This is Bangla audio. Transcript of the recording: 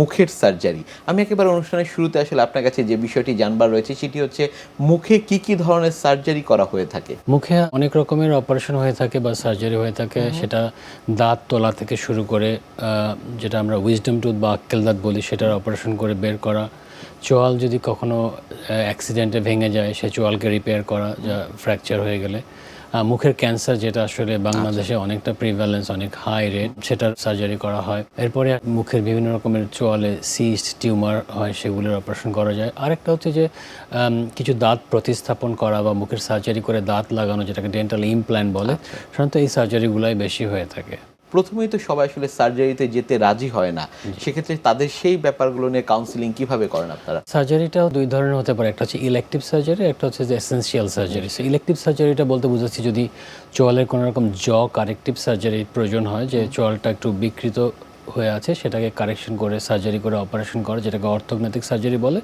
মুখের সার্জারি। আমি একেবারে অনুষ্ঠানের শুরুতে আসলে আপনার কাছে যে বিষয়টি জানবার রয়েছে সেটি হচ্ছে মুখে কি ধরনের সার্জারি করা হয়ে থাকে? মুখে অনেক রকমের অপারেশন হয়ে থাকে বা সার্জারি হয়ে থাকে, সেটা দাঁত তোলা থেকে শুরু করে যেটা আমরা উইজডম টুথ বা আক্কেল দাঁত বলি সেটার অপারেশন করে বের করা, চোয়াল যদি কখনো অ্যাক্সিডেন্টে ভেঙে যায় সে চোয়ালকে রিপেয়ার করা, যা ফ্র্যাকচার হয়ে গেলে, মুখের ক্যান্সার যেটা আসলে বাংলাদেশে অনেকটা প্রিভ্যালেন্স, অনেক হাই রেট, সেটার সার্জারি করা হয়। এরপরে মুখের বিভিন্ন রকমের চোয়ালে সিস্ট টিউমার হয়, সেগুলোর অপারেশন করা যায়। আরেকটা হচ্ছে যে কিছু দাঁত প্রতিস্থাপন করা বা মুখের সার্জারি করে দাঁত লাগানো, যেটাকে ডেন্টাল ইমপ্ল্যান্ট বলে। সাধারণত এই সার্জারিগুলাই বেশি হয়ে থাকে। প্রথমেই তো সবাই আসলে সার্জারিতে যেতে রাজি হয় না, সেক্ষেত্রে তাদের সেই ব্যাপারগুলো নিয়ে কাউন্সিলিং কিভাবে করেন আপনারা? সার্জারিটাও দুই ধরনের হতে পারে, একটা হচ্ছে ইলেকটিভ সার্জারি, একটা হচ্ছে যে এসেনশিয়াল সার্জারি। সো ইলেকটিভ সার্জারিটা বলতে বুঝাচ্ছি যদি চোয়ালের কোনো রকম কারেক্টিভ সার্জারির প্রয়োজন হয়, যে চোয়ালটা একটু বিকৃত হয়ে আছে সেটাকে কারেকশন করে সার্জারি করে অপারেশন করা, যেটাকে অর্থোগনেটিক সার্জারি বলে।